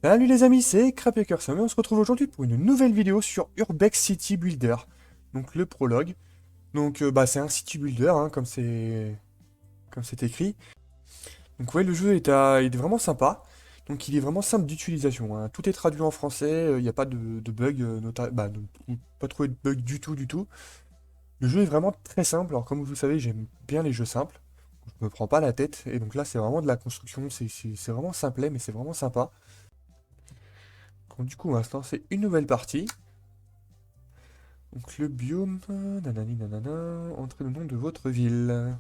Salut les amis, c'est Crapaker, et on se retrouve aujourd'hui pour une nouvelle vidéo sur Urbex City Builder. Donc le prologue. Donc c'est un city builder, hein, comme c'est écrit. Donc ouais, le jeu il est vraiment sympa. Donc il est vraiment simple d'utilisation, hein. Tout est traduit en français, il n'y a pas de bug, ou pas trop de bug du tout, du tout. Le jeu est vraiment très simple. Alors comme vous le savez, j'aime bien les jeux simples. Je me prends pas la tête. Et donc là, c'est vraiment de la construction. C'est vraiment simplet, mais c'est vraiment sympa. Donc du coup, on va se lancer une nouvelle partie. Donc le biome, nanani nanana, entrez le nom de votre ville.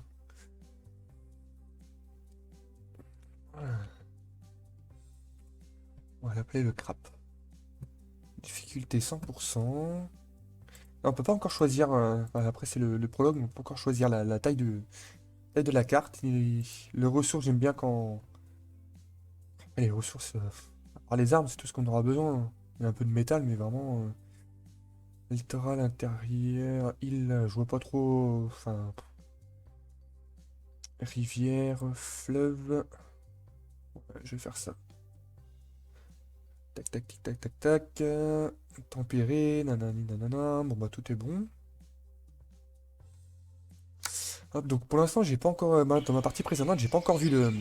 Voilà. On va l'appeler le crap. Difficulté 100%. Non, on peut pas encore choisir, après c'est le prologue, on peut pas encore choisir la taille de la carte. Et les ressources, j'aime bien quand... Les ressources, alors les armes, c'est tout ce qu'on aura besoin. Il y a un peu de métal, mais vraiment... littoral, intérieur, île, je vois pas trop... Enfin... Rivière, fleuve... Je vais faire ça. Tac, tac, tic, tac, tac, tac. Tempéré, nanani, nanana. Bon, bah, tout est bon. Hop, donc pour l'instant, j'ai pas encore. Dans ma partie précédente, j'ai pas encore vu de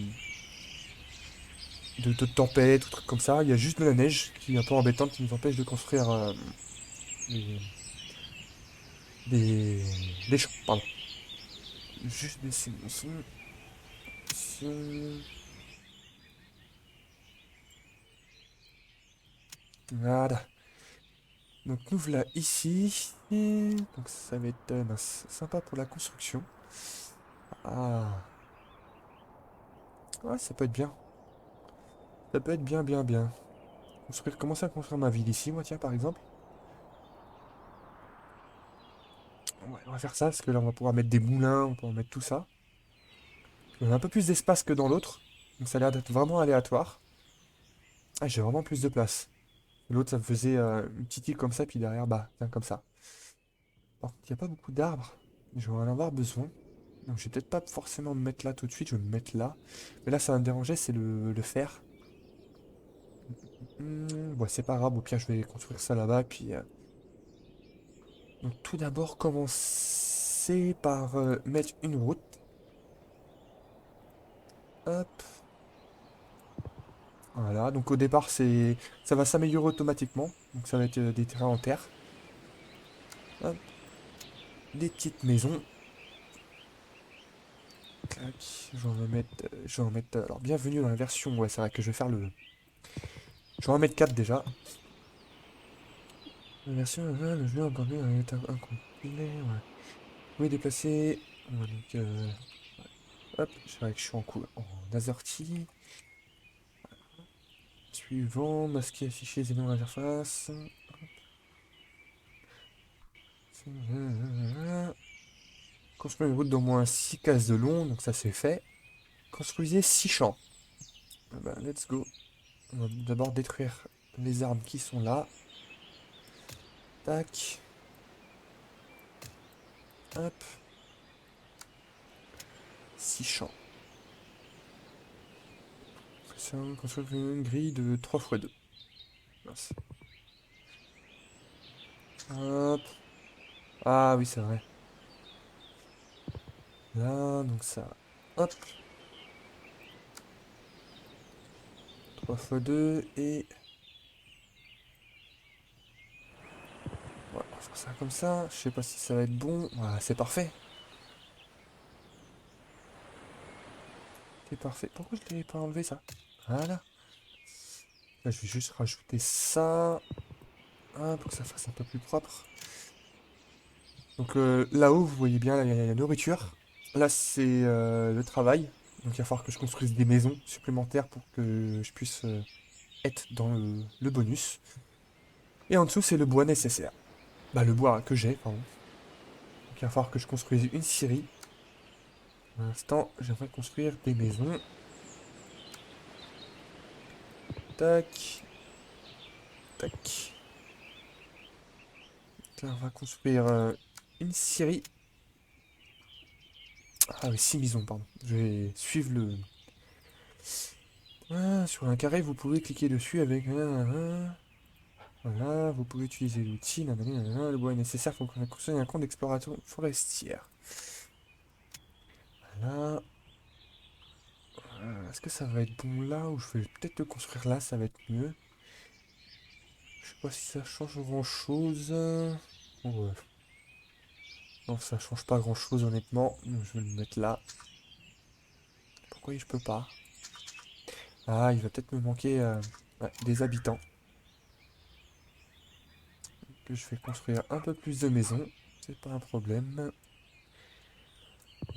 tempête ou trucs comme ça. Il y a juste de la neige qui est un peu embêtante, qui nous empêche de construire des, des, des champs. Pardon. Juste baisser mon son. Voilà. Donc nous voilà ici. Donc ça va être sympa pour la construction. Ah. Ouais, ça peut être bien. Ça peut être bien, bien, bien. Commencer à construire ma ville ici, moi, tiens, par exemple. Ouais, on va faire ça, parce que là, on va pouvoir mettre des moulins, on va pouvoir mettre tout ça. On a un peu plus d'espace que dans l'autre, donc ça a l'air d'être vraiment aléatoire. Ah, j'ai vraiment plus de place. L'autre, ça me faisait une petite île comme ça, puis derrière, bah, tiens, comme ça. Par contre, il n'y a pas beaucoup d'arbres. Je vais en avoir besoin. Donc, je vais peut-être pas forcément me mettre là tout de suite, je vais me mettre là. Mais là, ça va me déranger, c'est le fer. Bon, c'est pas grave, au pire, je vais construire ça là-bas, puis... Donc, tout d'abord, commencer par mettre une route. Hop. Voilà, donc au départ, ça va s'améliorer automatiquement. Donc ça va être des terrains en terre. Hop, des petites maisons. Clac, je vais en mettre, alors bienvenue dans la version, ouais, c'est vrai que je vais faire le, je vais en mettre 4 déjà. La version, le jeu encore mieux, un état incomplet, ouais. Oui, déplacer, ouais, donc, hop, c'est vrai que je suis en AZERTY. Suivant, masquer, afficher les éléments d'interface. Construire une route d'au moins 6 cases de long, donc ça c'est fait. Construisez 6 champs. Ah bah, let's go. On va d'abord détruire les arbres qui sont là. Tac. Hop. 6 champs. Ça, on construit une grille de 3 x 2. Mince. Hop. Ah oui, c'est vrai. Là, donc ça. Hop. 3 x 2 et... Voilà, on va faire ça comme ça. Je sais pas si ça va être bon. Voilà, c'est parfait. C'est parfait. Pourquoi je l'ai pas enlevé ça? Voilà. Là, je vais juste rajouter ça. Pour que ça fasse un peu plus propre. Donc là-haut, vous voyez bien, là, il y a la nourriture. Là, c'est le travail. Donc il va falloir que je construise des maisons supplémentaires pour que je puisse être dans le bonus. Et en dessous, c'est le bois nécessaire. Bah, le bois que j'ai, pardon. Donc il va falloir que je construise une scierie. Pour l'instant, j'aimerais construire des maisons. Tac, tac. Donc là, on va construire une scierie. Ah oui, 6 maisons, pardon. Je vais suivre Ah, sur un carré, vous pouvez cliquer dessus avec... Voilà, vous pouvez utiliser l'outil. Le bois est nécessaire pour construire un compte d'exploration forestière. Voilà. Est-ce que ça va être bon là ou je vais peut-être le construire là, ça va être mieux. Je sais pas si ça change grand-chose. Ouais. Non, ça change pas grand-chose honnêtement. Donc, je vais le mettre là. Pourquoi je peux pas? Ah, il va peut-être me manquer ouais, des habitants. Que je vais construire un peu plus de maisons. C'est pas un problème.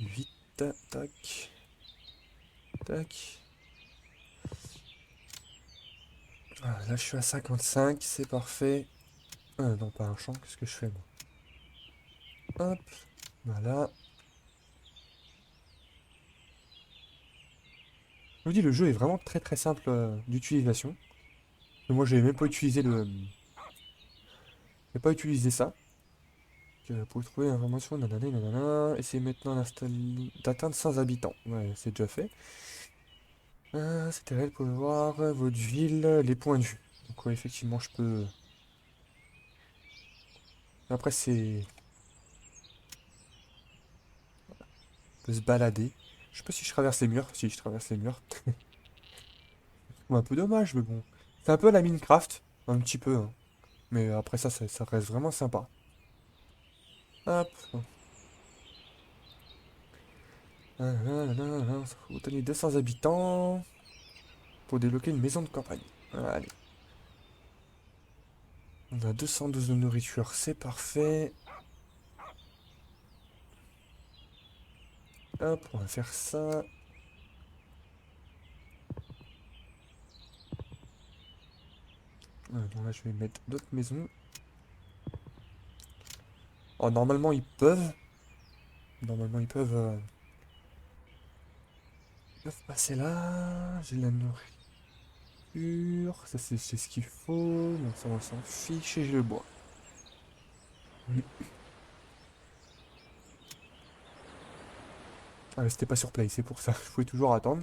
8, tac, tac. Ah, là, je suis à 55, c'est parfait. Non, pas un champ, qu'est-ce que je fais moi? Hop, voilà. Je vous dis, le jeu est vraiment très très simple d'utilisation. Moi, j'ai même pas utilisé le. J'ai pas utilisé ça. Pour trouver l'information, nanana, nanana. Essayez maintenant d'atteindre 100 habitants. Ouais, c'est déjà fait. C'était réel pour voir votre ville, les points de vue. Donc, ouais, effectivement, je peux. Après, c'est. On peut se balader. Je sais pas si je traverse les murs. Si je traverse les murs. Un peu dommage, mais bon. C'est un peu la Minecraft. Un petit peu, hein. Mais après ça reste vraiment sympa. Hop. Vous obtenez 200 habitants pour débloquer une maison de campagne. Allez. On a 212 de nourriture, c'est parfait. Hop, on va faire ça. Bon, là, je vais mettre d'autres maisons. Oh, normalement, ils peuvent. Normalement, ils peuvent passer là. J'ai de la nourriture. Ça, c'est ce qu'il faut. Donc, ça, on s'en fiche. Et j'ai le bois. Ah, mais c'était pas sur play, c'est pour ça. Je pouvais toujours attendre.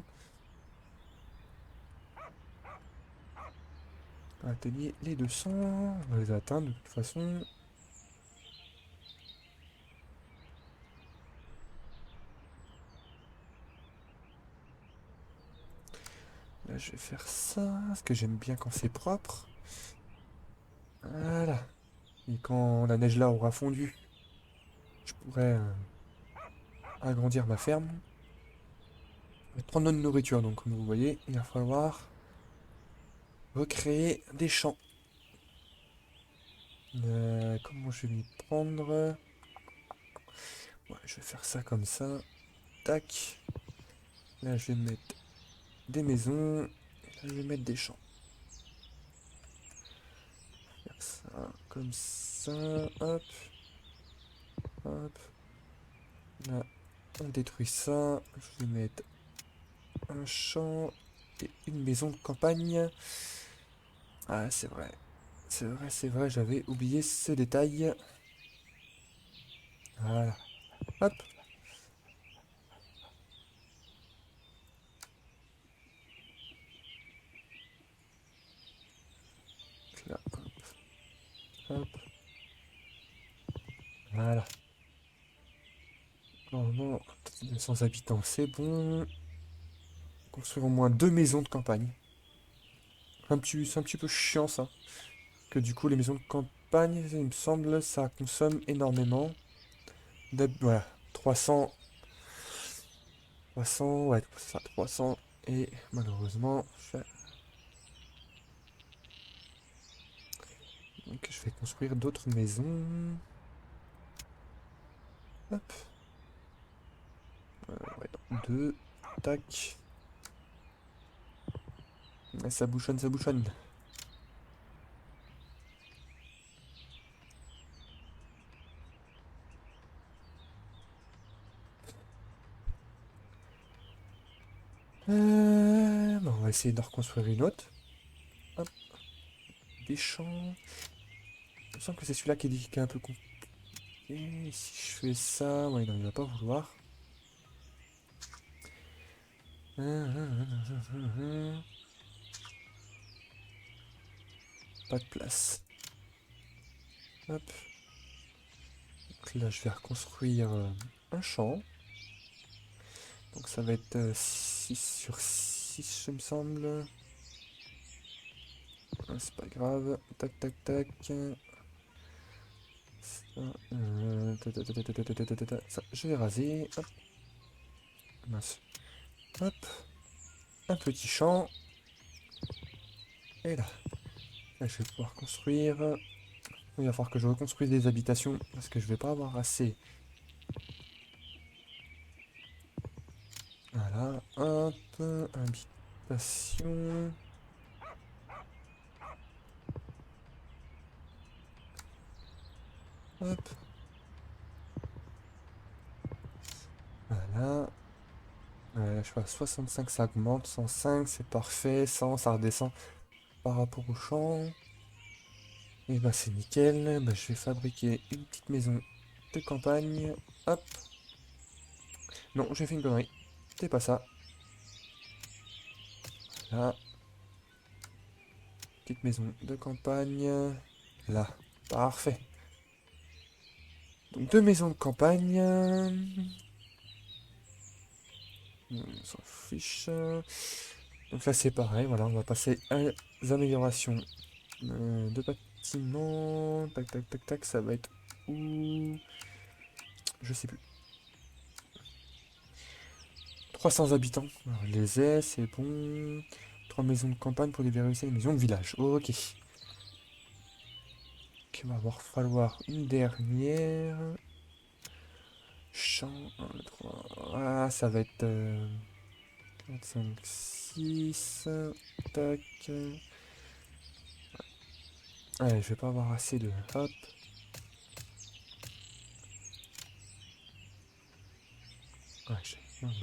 Atteigner les 200. On va les atteindre de toute façon. Là, je vais faire ça, parce que j'aime bien quand c'est propre. Voilà. Et quand la neige là aura fondu, je pourrai agrandir ma ferme. Je vais prendre notre nourriture, donc comme vous voyez, il va falloir recréer des champs. Comment je vais m'y prendre? Ouais, je vais faire ça comme ça. Tac. Là, je vais mettre des maisons. Et là, je vais mettre des champs. Faire ça comme ça. Hop. Hop. Là, on détruit ça. Je vais mettre un champ et une maison de campagne. Ah, c'est vrai. C'est vrai, j'avais oublié ce détail. Voilà. Hop. Là, hop. Voilà. Normalement, 200 habitants, c'est bon. Construire au moins deux maisons de campagne. C'est un petit peu chiant ça. Que du coup, les maisons de campagne, il me semble, ça consomme énormément. Voilà. 300. 300, ouais, c'est ça, 300. Et malheureusement, donc, je vais construire d'autres maisons. Hop. Ouais, non, deux. Tac. Ouais, ça bouchonne, ça bouchonne. Bon, on va essayer de reconstruire une autre. Hop, des champs. Il me semble que c'est celui-là qui est un peu compliqué. Si je fais ça, ouais, non, il va pas vouloir. pas de place. Hop. Donc là, je vais reconstruire un champ. Donc ça va être 6 sur 6, je me semble. Ah, c'est pas grave. Tac, tac, tac. Ça, ça, je vais raser. Hop. Mince. Hop. Un petit champ. Et là. Là, je vais pouvoir construire. Il va falloir que je reconstruise des habitations parce que je vais pas avoir assez. Voilà. Hop. Habitation. Hop. Voilà. Je vois 65, ça augmente. 105, c'est parfait. 100, ça redescend par rapport au champ. Et bah c'est nickel. Bah, je vais fabriquer une petite maison de campagne. Hop. Non, j'ai fait une connerie. C'est pas ça. Là. Petite maison de campagne. Là. Parfait. Donc deux maisons de campagne. On s'en fiche. Donc là c'est pareil. Voilà, on va passer aux améliorations de bâtiments. Tac, tac, tac, tac. Ça va être où? Je sais plus. 300 habitants. Alors, les ailes, c'est bon. 3 maisons de campagne pour déverrouiller les maisons de village. Ok. Ok, il va falloir une dernière. Champ, 1, 3. Ah, ça va être 4, 5, 6. Tac. Ouais, je vais pas avoir assez de. Hop. Ouais, il me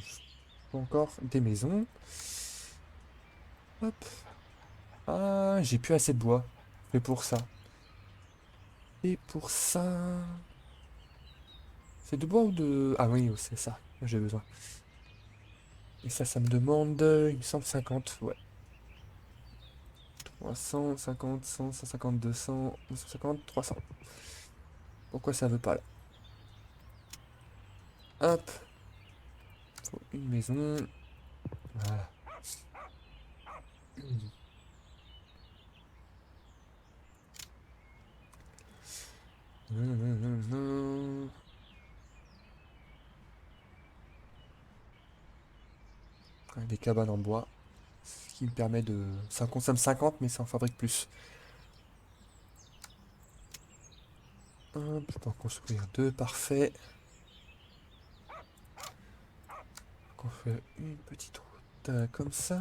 faut encore des maisons. Hop. Ah, j'ai plus assez de bois. C'est pour ça. Et pour ça. C'est de bois ou de. Ah oui, c'est ça. J'ai besoin. Et ça me demande, il me semble 50, ouais. 300, 50, 100, 150, 200, 250, 300. Pourquoi ça veut pas là? Hop, faut une maison. Voilà. Ouais, des cabanes en bois. Ce qui me permet de. Ça consomme 50, mais ça en fabrique plus. Hop, je peux en construire deux, parfait. Donc on fait une petite route comme ça.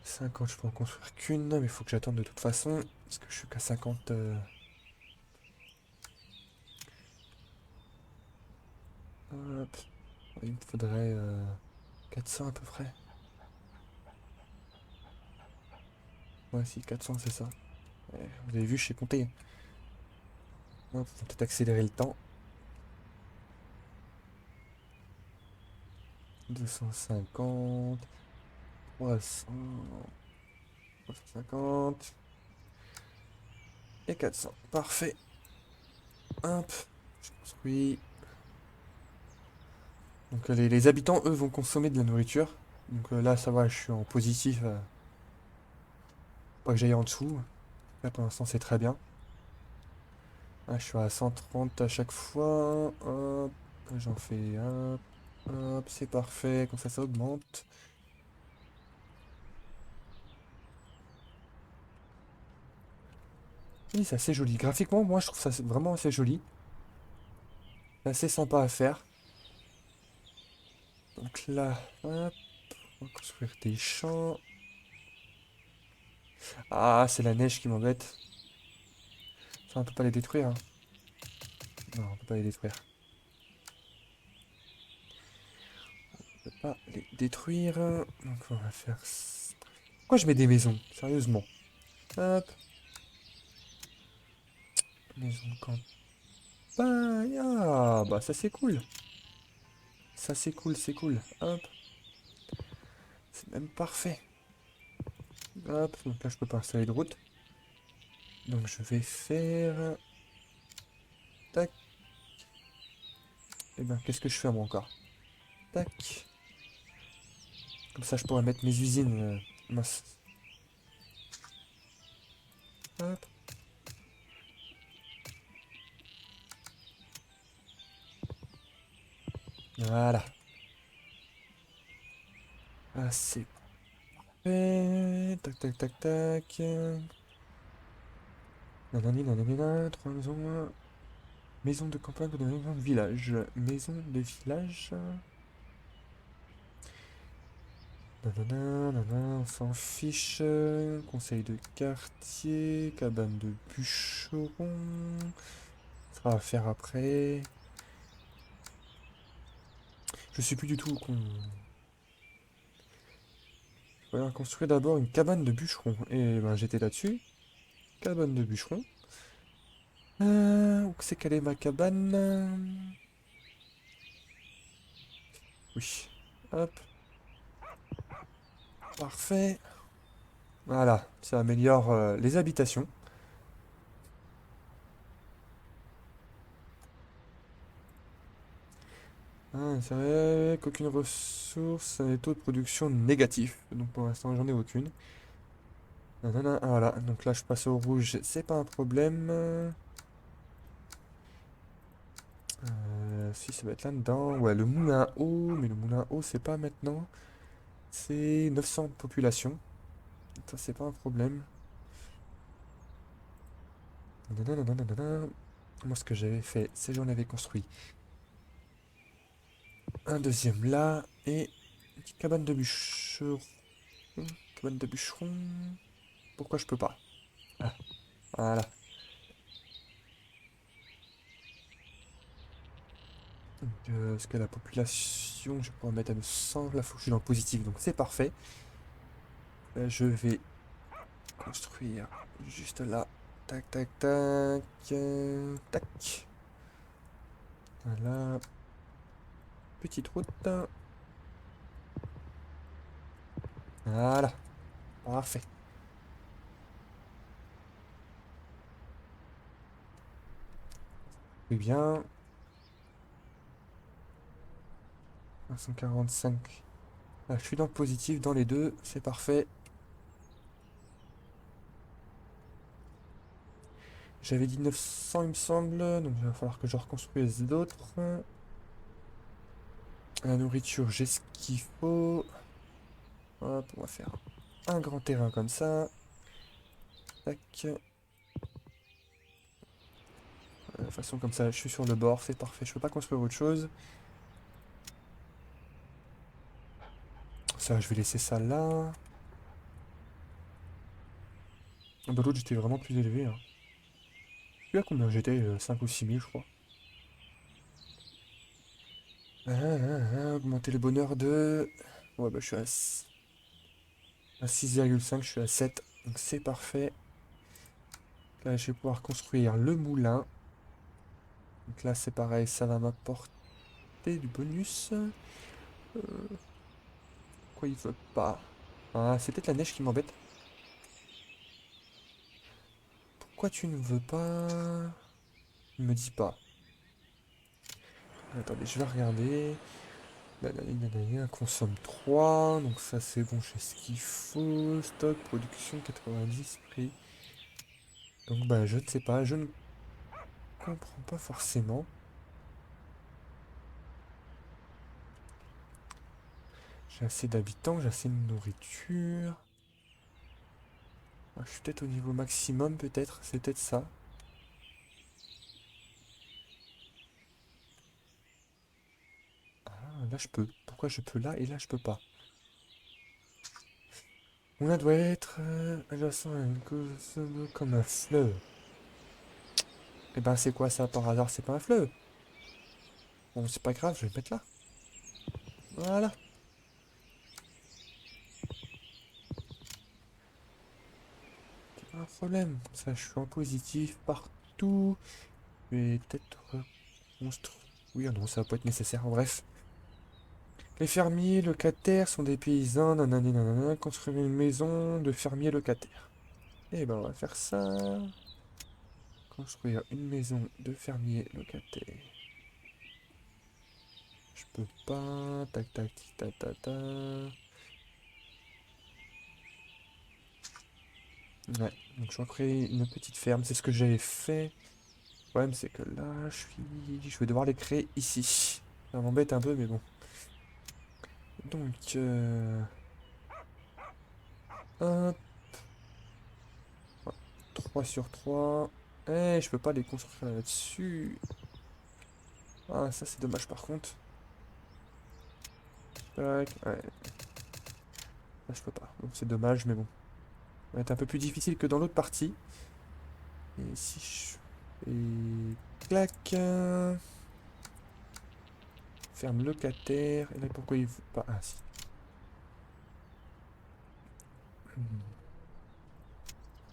50, je peux en construire qu'une, mais il faut que j'attende de toute façon. Parce que je suis qu'à 50. Hop. Il me faudrait 400 à peu près. Ouais, si, 400, c'est ça. Ouais, vous avez vu, je sais compter. Hop, on va peut-être accélérer le temps. 250, 300, 350 et 400. Parfait. Hop, je construis. Donc les habitants, eux, vont consommer de la nourriture. Donc là, ça va, je suis en positif. Pas que j'aille en dessous. Là, pour l'instant, c'est très bien. Ah, je suis à 130 à chaque fois. Hop, j'en fais un. Hop, c'est parfait. Comme ça augmente. Oui, c'est assez joli. Graphiquement, moi, je trouve ça vraiment assez joli. C'est assez sympa à faire. Donc là, hop, on va construire des champs. Ah, c'est la neige qui m'embête. Ça, on peut pas les détruire, hein. Non, on peut pas les détruire. On peut pas les détruire. Donc on va faire... Pourquoi je mets des maisons? Sérieusement. Hop, maison de campagne. Ah, bah ça c'est cool. Ça c'est cool, c'est cool. Hop. C'est même parfait. Hop, donc là je peux pas installer de route. Donc je vais faire... Tac. Et ben qu'est-ce que je fais moi encore? Tac. Comme ça je pourrais mettre mes usines. Mince. Hop. Voilà. Ah c'est parfait. Tac tac tac tac. Nanani nanani nanana, 3 maisons. Maison de campagne de maison de village. Maison de village. Nanana, nanana, on s'en fiche. Conseil de quartier. Cabane de bûcheron. Ça va faire après. Je sais plus du tout qu'on... Il va construire d'abord une cabane de bûcheron. Et ben j'étais là-dessus. Cabane de bûcheron. Où c'est qu'elle est ma cabane? Oui. Hop. Parfait. Voilà. Ça améliore les habitations. Ah, c'est vrai qu'aucune ressource a des taux de production négatifs. Donc pour l'instant, j'en ai aucune. Nanana, ah, voilà, donc là je passe au rouge, c'est pas un problème. Si ça va être là-dedans. Ouais, le moulin à eau, mais le moulin à eau c'est pas maintenant. C'est 900 de population. Ça c'est pas un problème. Nanana. Moi ce que j'avais fait, c'est que j'en avais construit un deuxième là et une petite cabane de bûcheron. Cabane de bûcheron. Pourquoi je peux pas? Ah, voilà. Donc, parce que la population, je vais pouvoir mettre à 200. Là, faut que je suis dans le positif, donc c'est parfait. Je vais construire juste là. Tac, tac, tac. Tac. Voilà. Petite route. Voilà. Parfait. Eh bien. 545. Là, je suis dans le positif dans les deux. C'est parfait. J'avais dit 900, il me semble. Donc, il va falloir que je reconstruise d'autres. La nourriture, j'ai ce qu'il faut. Hop, on va faire un grand terrain comme ça. Tac. De toute façon, comme ça, je suis sur le bord, c'est parfait. Je peux pas construire autre chose. Ça, je vais laisser ça là. Dans l'autre, j'étais vraiment plus élevé. Hein. Je sais à combien j'étais 5 ou 6 000, je crois. Augmenter le bonheur de... Ouais, bah, je suis à 6,5, je suis à 7. Donc, c'est parfait. Là, je vais pouvoir construire le moulin. Donc là, c'est pareil, ça va m'apporter du bonus. Pourquoi il veut pas? Ah, c'est peut-être la neige qui m'embête. Pourquoi tu ne veux pas? Il me dit pas. Attendez, je vais regarder. Nanana, consomme 3, donc ça c'est bon, j'ai ce qu'il faut. Stock, production 90, prix. Donc bah je ne sais pas, je ne comprends pas forcément. J'ai assez d'habitants, j'ai assez de nourriture. Ah, je suis peut-être au niveau maximum, peut-être, c'est peut-être ça. Ah, là je peux. Pourquoi je peux là et là je peux pas? On doit être adjacent à une cause comme un fleuve. Et ben c'est quoi ça par hasard? C'est pas un fleuve. Bon, c'est pas grave, je vais le mettre là. Voilà. Pas un problème. Ça, je suis en positif partout. Je vais peut-être reconstruire. Non, ça va pas être nécessaire. Bref. Les fermiers locataires sont des paysans, nanani nanana, construire une maison de fermiers locataires. Et ben on va faire ça. Construire une maison de fermiers locataires. Je peux pas. Tac tac tic tac tac tac. Ouais, donc je vais créer une petite ferme, c'est ce que j'avais fait. Le problème c'est que là, je vais devoir les créer ici. Ça m'embête un peu, mais bon. Donc, hop, 3 sur 3. Eh, je peux pas les construire là-dessus. Ah, ça c'est dommage par contre. Tac, ouais, là je peux pas. Donc c'est dommage, mais bon. Ça va être un peu plus difficile que dans l'autre partie. Et si je... Et... Clac. Ferme locataire. Et là, pourquoi il veut pas... Ah, si.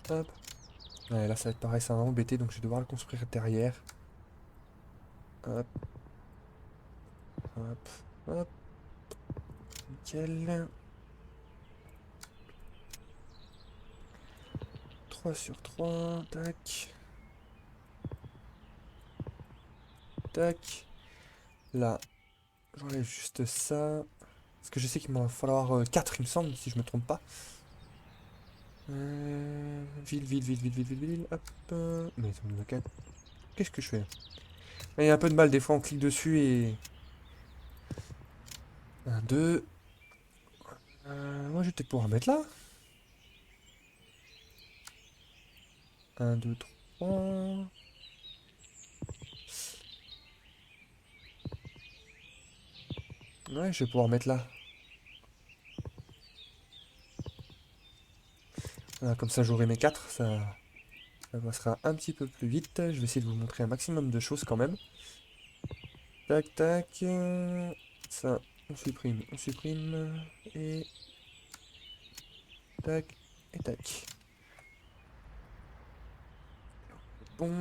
Hop. Ouais, là, ça va être pareil, ça va m'embêter, donc je vais devoir le construire derrière. Hop. Hop. Hop. Nickel. 3 sur 3. Tac. Tac. Là, j'enlève juste ça. Parce que je sais qu'il m'en va falloir 4, il me semble, si je me trompe pas. Ville, ville, ville, ville, ville, ville, ville. Hop. Mais ça me va 4. Qu'est-ce que je fais? Il y a un peu de mal, des fois on clique dessus et... 1, 2. Moi je vais peut-être pouvoir mettre là. 1, 2, 3. Ouais, je vais pouvoir mettre là. Voilà, comme ça j'aurai mes 4. Ça passera un petit peu plus vite. Je vais essayer de vous montrer un maximum de choses quand même. Tac, tac. Ça, on supprime, on supprime. Et... Tac, et tac. Bon.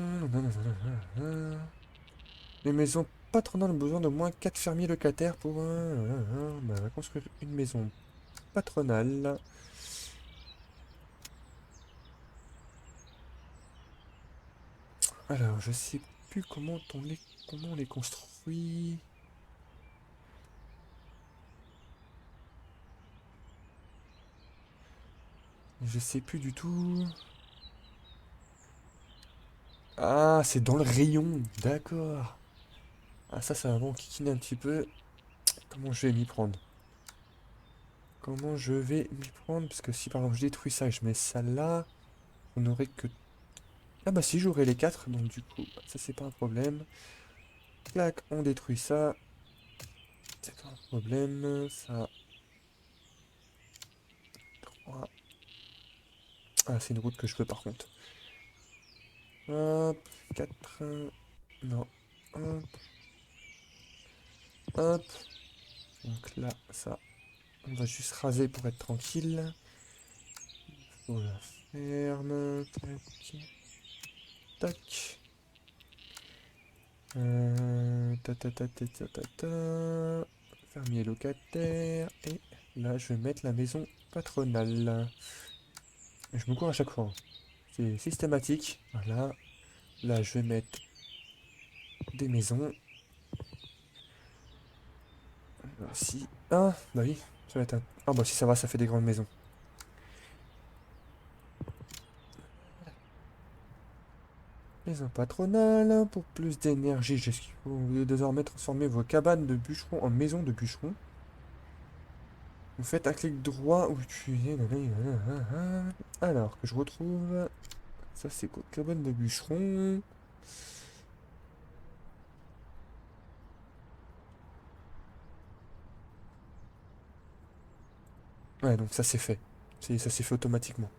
Les maisons patronales ont besoin de moins 4 fermiers locataires pour bah, on va construire une maison patronale. Alors, je sais plus comment on les construit. Je sais plus du tout. Ah, c'est dans le rayon. D'accord. Ah, ça va m'enquiquiner un petit peu. Comment je vais m'y prendre? Comment je vais m'y prendre? Parce que si par exemple je détruis ça et je mets ça là, on n'aurait que... Ah bah si, j'aurai les 4, donc du coup, ça c'est pas un problème. Clac, on détruit ça. C'est pas un problème. Ça... 3. Ah, c'est une route que je veux par contre. Hop, 4. Non. Hop, hop. Donc là, ça, on va juste raser pour être tranquille. Pour la ferme. Tac. Tac. Ta ta ta ta ta ta ta. Fermier locataire. Et là, je vais mettre la maison patronale. Je me cours à chaque fois, hein. C'est systématique. Voilà. Là, je vais mettre des maisons. Si. Ah, bah oui. Ça va être un... Ah, bah si ça va, ça fait des grandes maisons. Maison patronale. Pour plus d'énergie, j'ai ce qu'il faut. Vous devez désormais transformer vos cabanes de bûcherons en maisons de bûcherons. Vous faites un clic droit ou utilisez... Alors, que je retrouve... Ça, c'est quoi? Cabane de bûcheron. Ouais, donc ça c'est fait. Ça s'est fait automatiquement.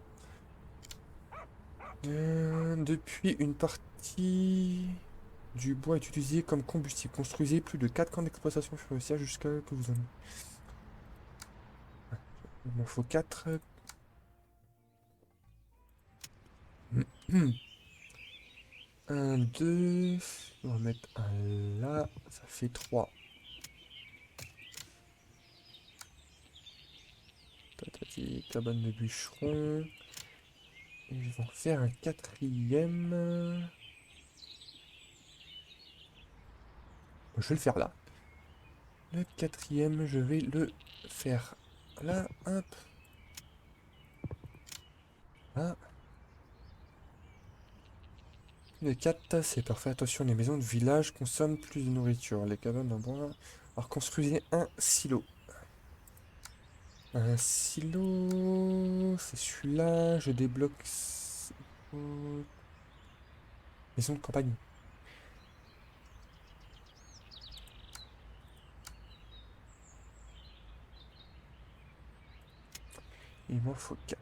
Depuis une partie du bois est utilisé comme combustible. Construisez plus de 4 camps d'exploitation forestière jusqu'à que vous en... Il m'en faut 4. 1, 2. On va mettre un là. Ça fait 3. Tatati, cabane de bûcheron. Et je vais en faire un quatrième. Je vais le faire là. Le quatrième, je vais le faire là. Hop. Là. Le 4, c'est parfait. Attention, les maisons de village consomment plus de nourriture. Les cabanes en bois. Alors construisez un silo. Un silo. C'est celui-là. Je débloque. Maison de campagne. Il m'en faut 4.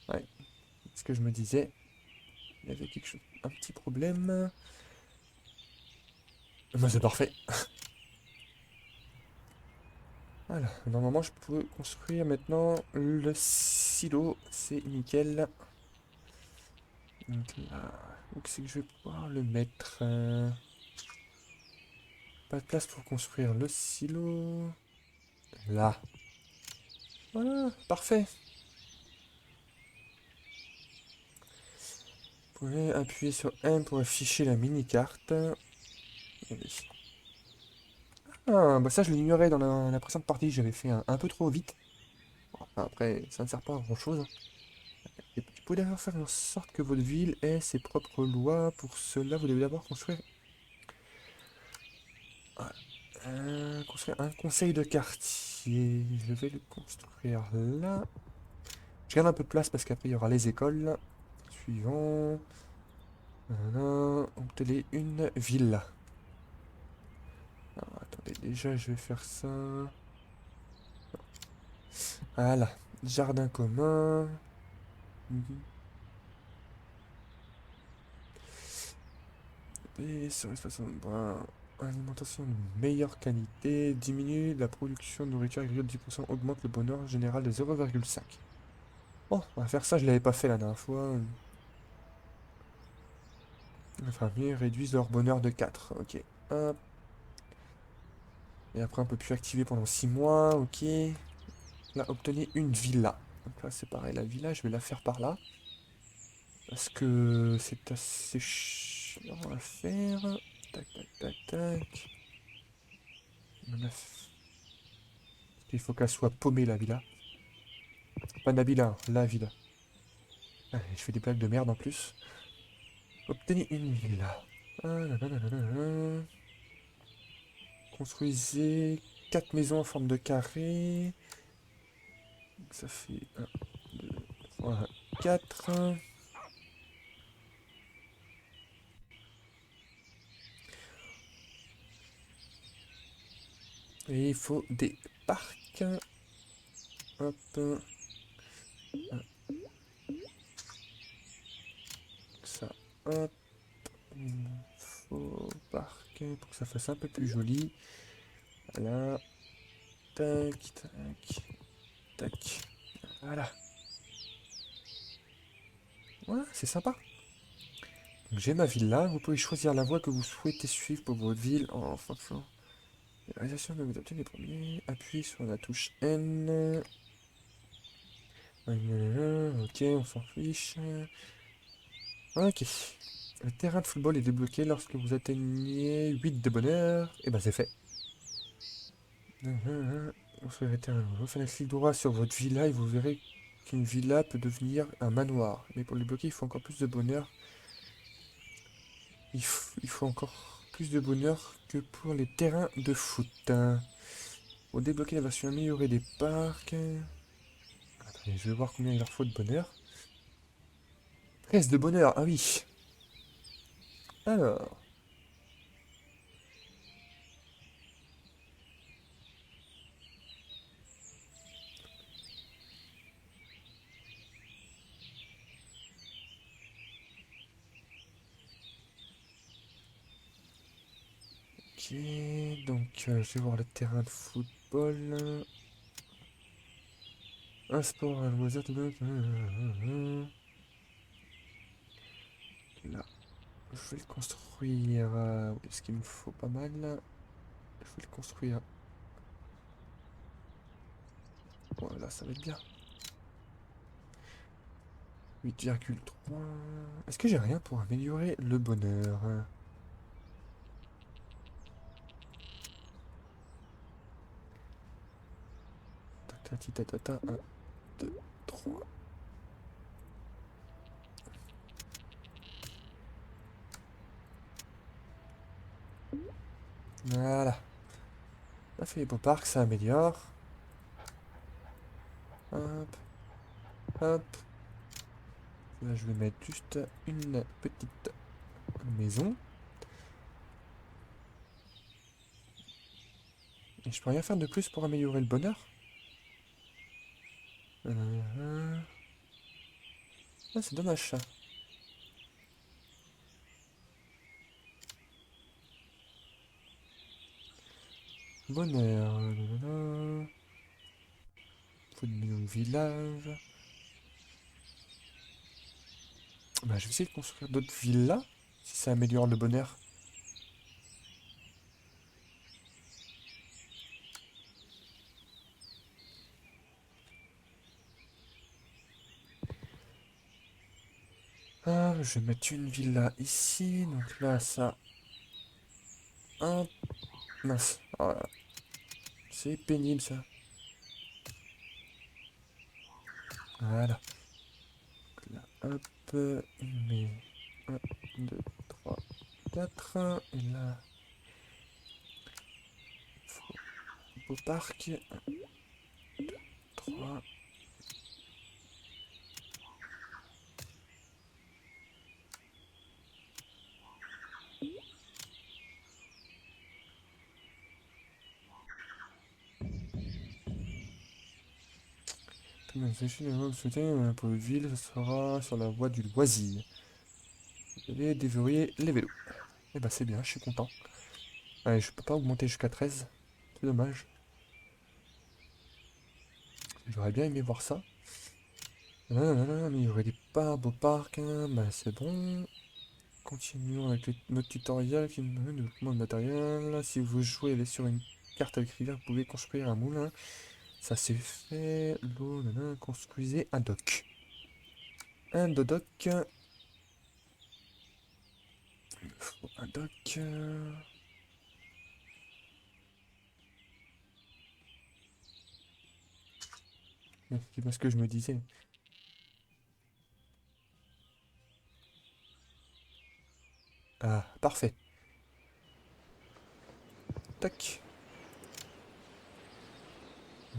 Ouais. Ce que je me disais. Il y avait quelque chose. Un petit problème. Bah, c'est parfait. Voilà. Normalement, je peux construire maintenant le silo. C'est nickel. Donc là. Où c'est que je vais pouvoir le mettre pas de place pour construire le silo. Là. Voilà, parfait. Vous pouvez appuyer sur M pour afficher la mini-carte. Ah, bah ça je l'ignorais dans la précédente partie, j'avais fait un peu trop vite. Enfin, après, ça ne sert pas à grand chose. Et vous pouvez d'ailleurs faire en sorte que votre ville ait ses propres lois. Pour cela, vous devez d'abord construire un conseil de quartier. Je vais le construire là. Je garde un peu de place parce qu'après il y aura les écoles. Suivant. Voilà, obtenez une ville. Alors, attendez, déjà je vais faire ça. Voilà, jardin commun. Mhm. Et sur l'espace brun, alimentation de meilleure qualité, diminue la production de nourriture agricole de 10%, augmente le bonheur général de 0,5. Bon, on va faire ça, je l'avais pas fait la dernière fois. Les fermiers réduisent leur bonheur de 4. Ok. Hop. Et après, on peut plus activer pendant 6 mois. Ok. Là, obtenez une villa. Donc là, c'est pareil, la villa, je vais la faire par là. Parce que c'est assez chiant à faire. Tac, tac, tac, tac. Il faut qu'elle soit paumée, la villa. Pas Nabila, hein, la villa. Ah, je fais des blagues de merde en plus. Obtenez une villa. Ah, nanana. Construisez 4 maisons en forme de carré. Donc ça fait 1, 2, 3, 4. Et il faut des parcs. Hop. Ça, hop. Il faut parc pour que ça fasse un peu plus joli. Voilà. Tac, tac, tac. Voilà. Ouais, c'est sympa. Donc, j'ai ma ville là. Vous pouvez choisir la voie que vous souhaitez suivre pour votre ville en fonction de la réalisation que vous obtenez les premiers. Appuyez sur la touche N. Ok, on s'en fiche. Ok. Le terrain de football est débloqué lorsque vous atteignez 8 de bonheur. Et ben c'est fait. Vous faites un clic droit sur votre villa et vous verrez qu'une villa peut devenir un manoir. Mais pour le débloquer, il faut encore plus de bonheur. Il faut encore plus de bonheur que pour les terrains de foot. Pour débloquer la version améliorée des parcs. Attendez, je vais voir combien il leur faut de bonheur. 13 de bonheur, ah oui. Alors. Ok, donc je vais voir le terrain de football. Un sport, un loisir, là. Je vais le construire. Où est-ce qu'il me faut pas mal? Je vais le construire Voilà, ça va être bien. 8,3. Est-ce que j'ai rien pour améliorer le bonheur? Tatati tatata, 1, 2, 3. Voilà. Ça fait les beaux parcs, ça améliore. Hop, hop. Là, je vais mettre juste une petite maison. Et je peux rien faire de plus pour améliorer le bonheur? Ah, c'est dommage ça. Bonheur. Faut une maison de village. Bah, je vais essayer de construire d'autres villas. Si ça améliore le bonheur. Ah, je vais mettre une villa ici. Donc là, ça. Hop. Mince. Oh là là. C'est pénible ça. Voilà. Donc là, hop. On met 1, 2, 3, 4. Et là, beau parc. 1, 2, 3. Vous souhaitez pour une ville, ce sera sur la voie du loisir. Vous allez déverrouiller les vélos. Et bah c'est bien, je suis content. Allez, je peux pas augmenter jusqu'à 13. C'est dommage. J'aurais bien aimé voir ça. Mais il y aurait des pas beaux parcs. Bah c'est bon. Continuons avec notre tutoriel qui nous donne le document de matériel. Si vous jouez sur une carte avec rivière, vous pouvez construire un moulin. Ça c'est fait. L'eau, construisez un dock. Un dock. Il me faut un dock. C'est pas ce que je me disais. Ah, parfait. Tac.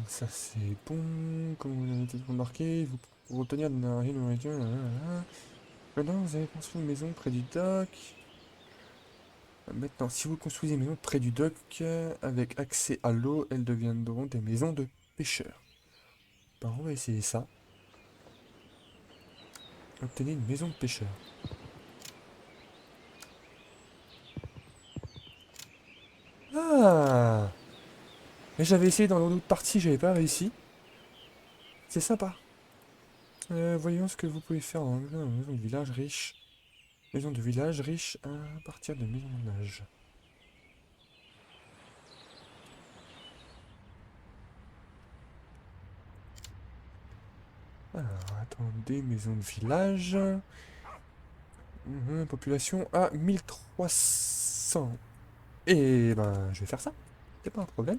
Ça c'est bon. Comme vous l'avez peut-être remarqué, vous pour obtenir de l'énergie, de nourriture. Maintenant, vous avez construit une maison près du dock. Maintenant, si vous construisez une maison près du dock avec accès à l'eau, elles deviendront des maisons de pêcheurs. Ben, on va essayer ça. Obtenez une maison de pêcheur. Ah! Mais j'avais essayé dans l'autre partie, j'avais pas réussi. C'est sympa. Voyons ce que vous pouvez faire en maison de village riche. Maison de village riche à partir de maison de nage. Alors, attendez, maison de village. Population à 1300. Et ben, je vais faire ça. C'est pas un problème.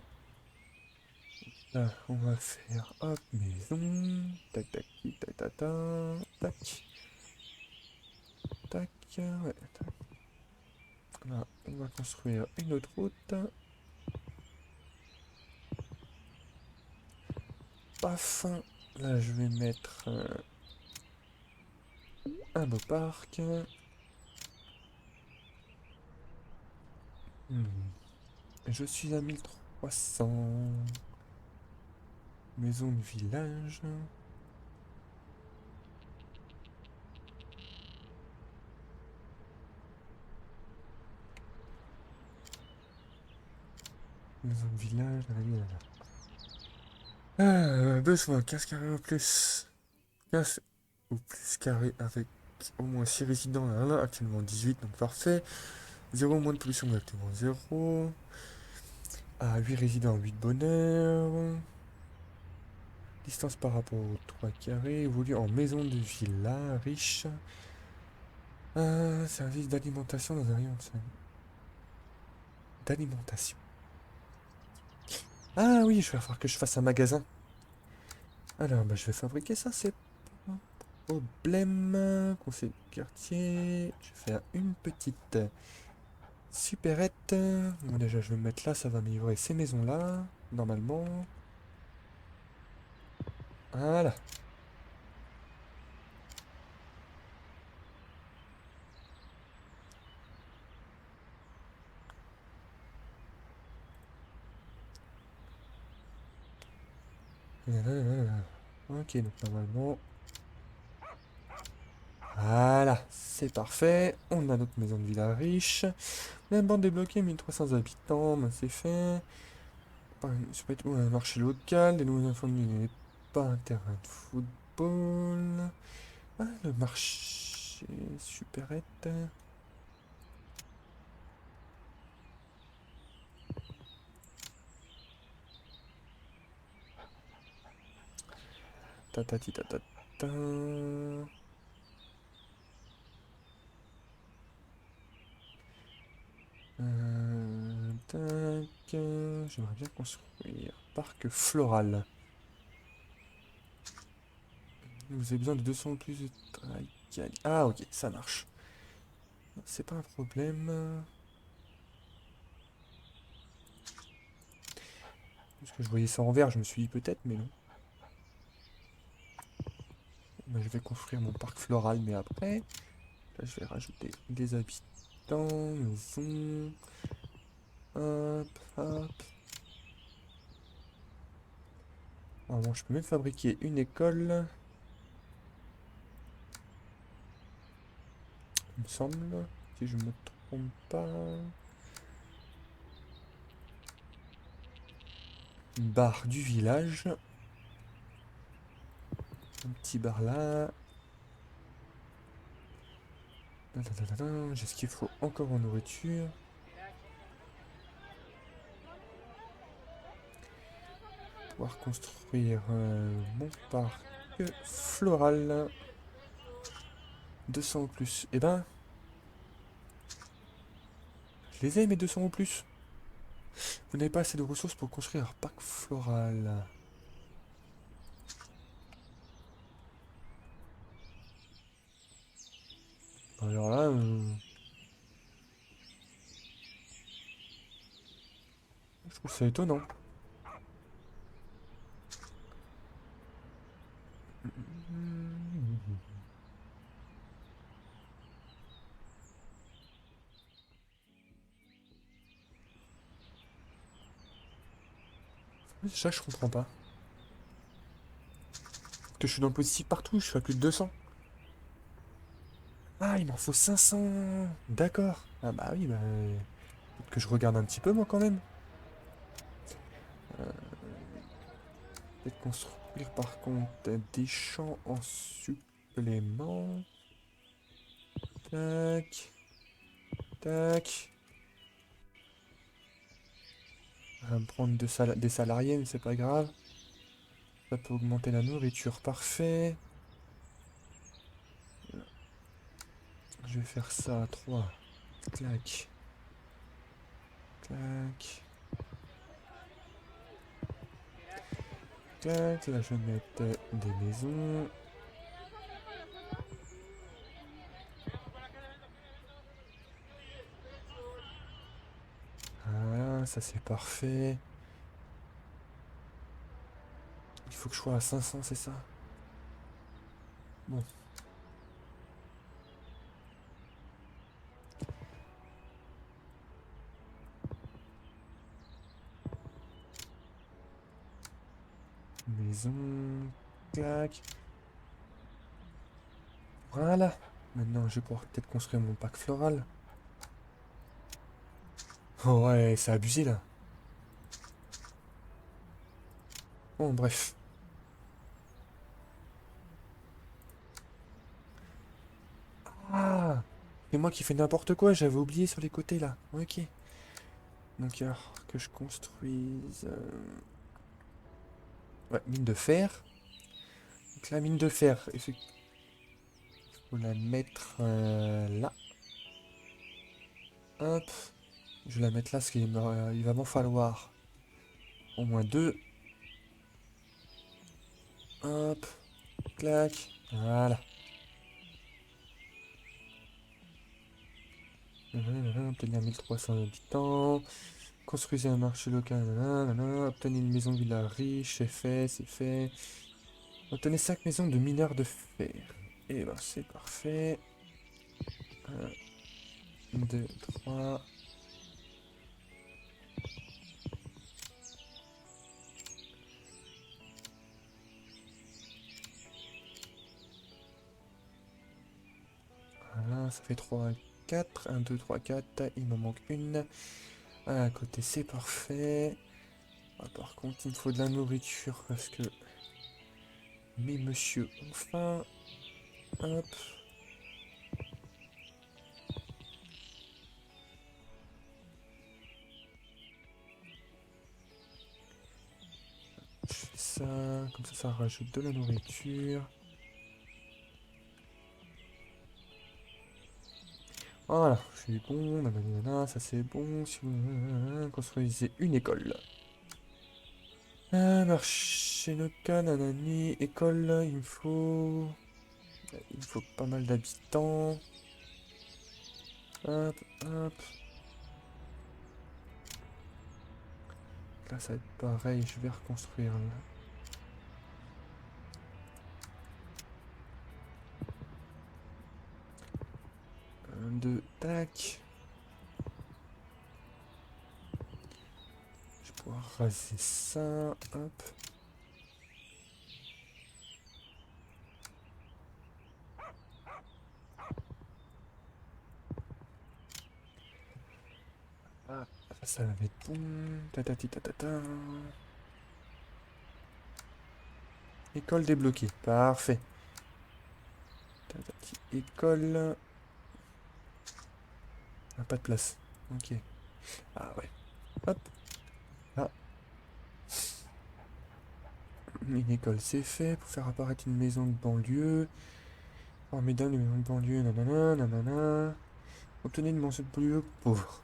Là, on va faire hop, maison. Tac, tac, tac, tac, tac, tac. Tac, ouais, tac. Là, on va construire une autre route. Paf. Là, je vais mettre un beau parc. Je suis à 1300. Maison de village. Maison de village. Besoin 15 carrés ou plus. 15 ou plus carrés avec au moins 6 résidents. Là, actuellement 18, donc parfait. 0 moins de pollution, actuellement 0. Ah, 8 résidents, 8 bonheur. Distance par rapport au 3 carrés, évolue en maison de villa, riche. Service d'alimentation dans un rayon d'alimentation. Ah oui, je vais falloir que je fasse un magasin. Alors, bah, je vais fabriquer ça, c'est pas un problème. Conseil de quartier. Je vais faire une petite supérette. Bon, déjà, je vais me mettre là, ça va me livrer ces maisons-là, normalement. Voilà. Ok, donc normalement... Voilà, c'est parfait. On a notre maison de villa riche. La bande débloquée, 1300 habitants, bah, c'est fait. Ça peut être un marché local, des nouveaux enfants pas un terrain de football. Ah, le marché supérette. Tatati tatata. Tac. J'aimerais bien construire parc floral. Vous avez besoin de 200 plus de travail. Ah, ok, ça marche. C'est pas un problème. Parce que je voyais ça en vert, je me suis dit peut-être, mais non. Bah, je vais construire mon parc floral, mais après, là, je vais rajouter des habitants, maison. Hop, hop. Normalement, je peux même fabriquer une école. Il me semble, si je me trompe pas. Une barre du village. Un petit bar là. J'ai ce qu'il faut encore en nourriture. Pouvoir construire mon parc floral. 200 ou plus. Eh ben, je les ai mes 200 ou plus. Vous n'avez pas assez de ressources pour construire un parc floral. Alors là, je trouve ça étonnant. C'est ça, je comprends pas. Que je suis dans le positif partout, je suis à plus de 200. Ah, il m'en faut 500. D'accord. Ah bah oui, bah... Peut-être que je regarde un petit peu, moi, quand même. Peut-être construire, par contre, des champs en supplément. Tac. Tac. On va me prendre des salariés, mais c'est pas grave. Ça peut augmenter la nourriture, parfait. Je vais faire ça à 3. Clac. Clac. Clac. Là, je vais mettre des maisons. Voilà, ça c'est parfait. Il faut que je sois à 500, c'est ça? Bon. Maison. Clac. Voilà. Maintenant, je vais pouvoir peut-être construire mon parc floral. Oh ouais, c'est abusé là. Bon, bref. Ah! C'est moi qui fais n'importe quoi, j'avais oublié sur les côtés là. Ok. Donc, alors que je construise. Ouais, mine de fer. Donc la mine de fer, il faut la mettre là. Hop. Je vais la mettre là parce il va m'en falloir au moins deux. Hop. Clac. Voilà. Obtenir 1300 habitants. Construisez un marché local. Obtenez une maison villa riche. C'est fait, c'est fait. Obtenez 5 maisons de mineurs de fer. Et ben c'est parfait. 1, 2, 3. Voilà, ça fait 3, 4. 1, 2, 3, 4. Il m'en manque une. À côté, c'est parfait. Ah, par contre, il me faut de la nourriture parce que mes monsieur ont faim. Hop. Je fais ça. Comme ça rajoute de la nourriture. Voilà, je suis bon. Nanana, ça c'est bon. Si vous construisez une école. Marché local, nanani, école, il me faut pas mal d'habitants. Hop, hop. Là, ça va être pareil, je vais reconstruire là. 1, 2, tac. Je vais pouvoir raser ça, hop. Ah, ça va être bon. Tatati tatata. École débloquée, parfait. Tatati, école. Ah, pas de place. Ok. Ah ouais. Hop. Ah. Une école, c'est fait. Pour faire apparaître une maison de banlieue. Oh, mesdames, une maison de banlieue, nanana, nanana. Obtenez une maison de banlieue pauvre.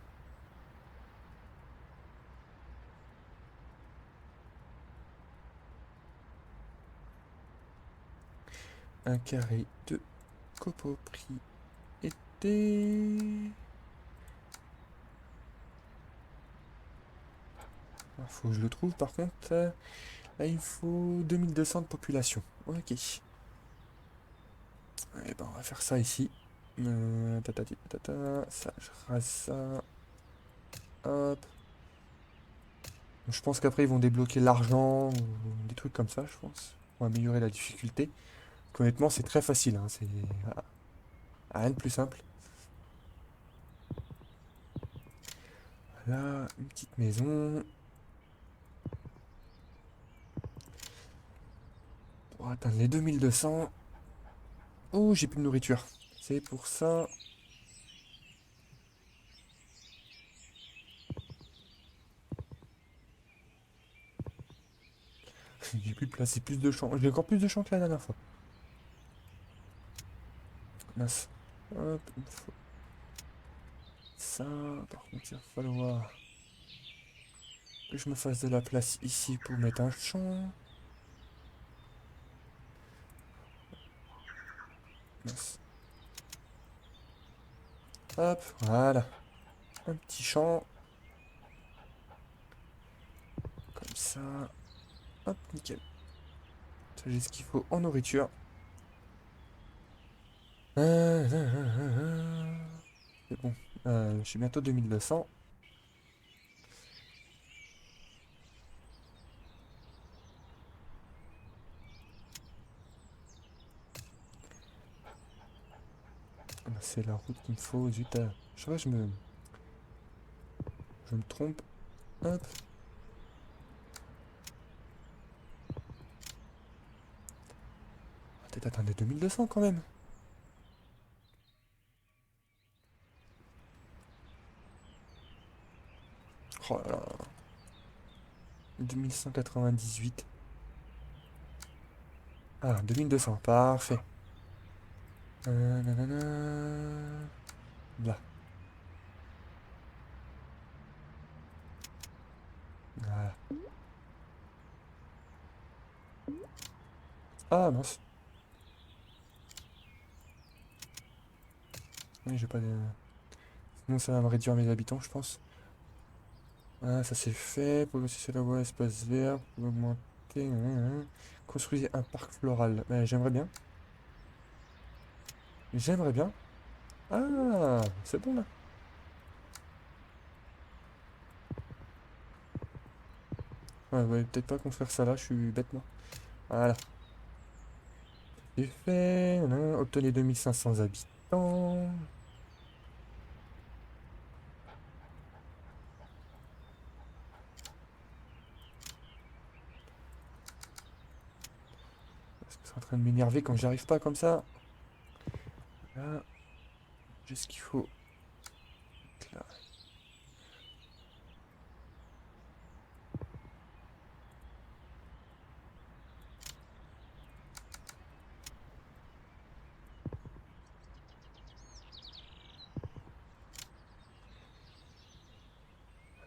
Un carré de copropriété. Ah, faut que je le trouve par contre. Là, il faut 2200 de population. Ok. Et ben, on va faire ça ici. Tatati, tatata. Ça, je rase ça. Hop. Je pense qu'après, ils vont débloquer l'argent ou des trucs comme ça, je pense. Pour améliorer la difficulté. Honnêtement, c'est très facile. Hein, c'est rien de plus simple. Là, une petite maison. Pour atteindre les 2200. Oh, j'ai plus de nourriture. C'est pour ça. J'ai plus de place, c'est plus de champs. J'ai encore plus de champs que la dernière fois. Mince. Hop, il me faut ça. Par contre, il va falloir que je me fasse de la place ici pour mettre un champ. Mince. Hop, voilà. Un petit champ. Comme ça. Hop, nickel. Ça, j'ai ce qu'il faut en nourriture. C'est bon. Je suis bientôt 2200. C'est la route qu'il me faut. Zut. Je sais pas, je me trompe. Hop. Peut-être atteindre les 2200 quand même. Oh là là. 2198. Ah, 2200, parfait. Nanana. Là. Voilà. Ah, mince. Oui, j'ai pas de... Sinon, ça va me réduire mes habitants, je pense. Ah, ça c'est fait. Progresser la voie, espace vert, pour augmenter. Construisez un parc floral. J'aimerais bien. J'aimerais bien. Ah, c'est bon là. Ouais, peut-être pas construire ça là, je suis bête moi. Voilà. C'est fait. Nanana. Obtenez 2500 habitants. Parce que c'est en train de m'énerver quand j'y arrive pas comme ça. Là, j'ai ce qu'il faut. Là.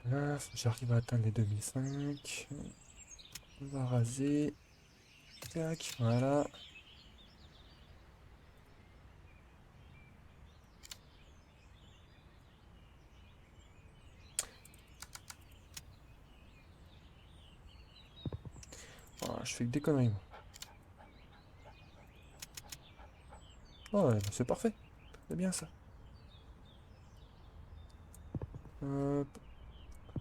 Là, j'arrive à atteindre les 2005. On va raser. Tac, voilà. Voilà, je fais que des conneries moi. Oh, ouais, c'est parfait. C'est bien ça. Hop,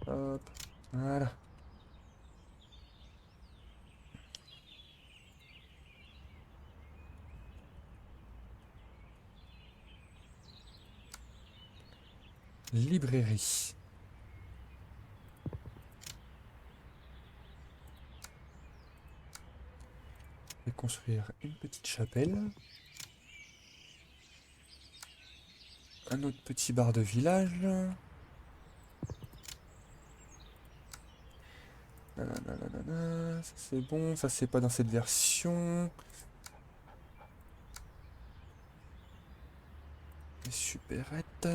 hop. Voilà. Librairie. Je vais construire une petite chapelle. Un autre petit bar de village. Nanana, ça c'est bon, ça c'est pas dans cette version. Les supérettes.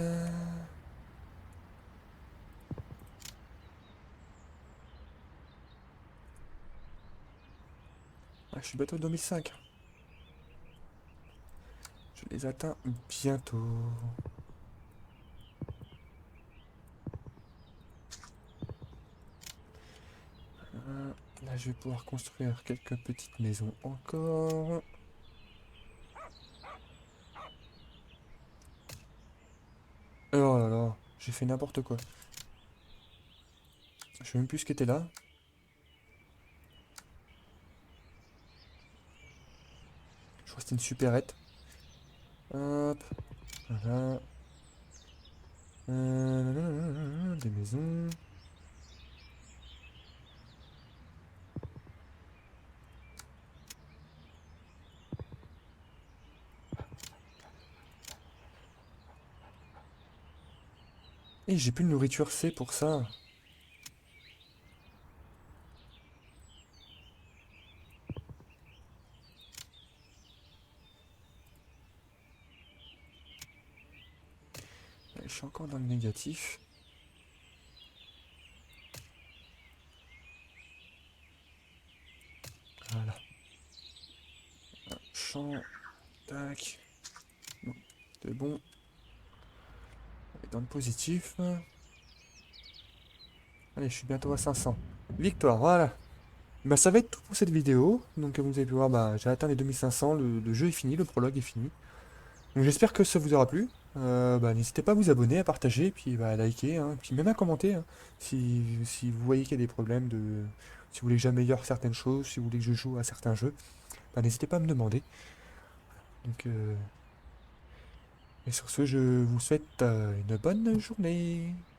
Ah, je suis bientôt 2005. Je les atteins bientôt. Là, je vais pouvoir construire quelques petites maisons encore. Oh là là, j'ai fait n'importe quoi. Je sais même plus ce qui était là. Je crois que c'était une supérette. Hop, voilà. Des maisons. Et j'ai plus de nourriture, c'est pour ça. Je suis encore dans le négatif. Voilà. Un champ. Tac. Bon, c'est bon. On est dans le positif. Allez, je suis bientôt à 500. Victoire, voilà. Bah, ça va être tout pour cette vidéo. Donc, comme vous avez pu voir, bah, j'ai atteint les 2500. Le jeu est fini, le prologue est fini. Donc, j'espère que ça vous aura plu. Bah, n'hésitez pas à vous abonner, à partager, puis bah, à liker, hein, puis même à commenter, hein, si vous voyez qu'il y a des problèmes si vous voulez que j'améliore certaines choses, si vous voulez que je joue à certains jeux, bah, n'hésitez pas à me demander. Donc, et sur ce, je vous souhaite une bonne journée.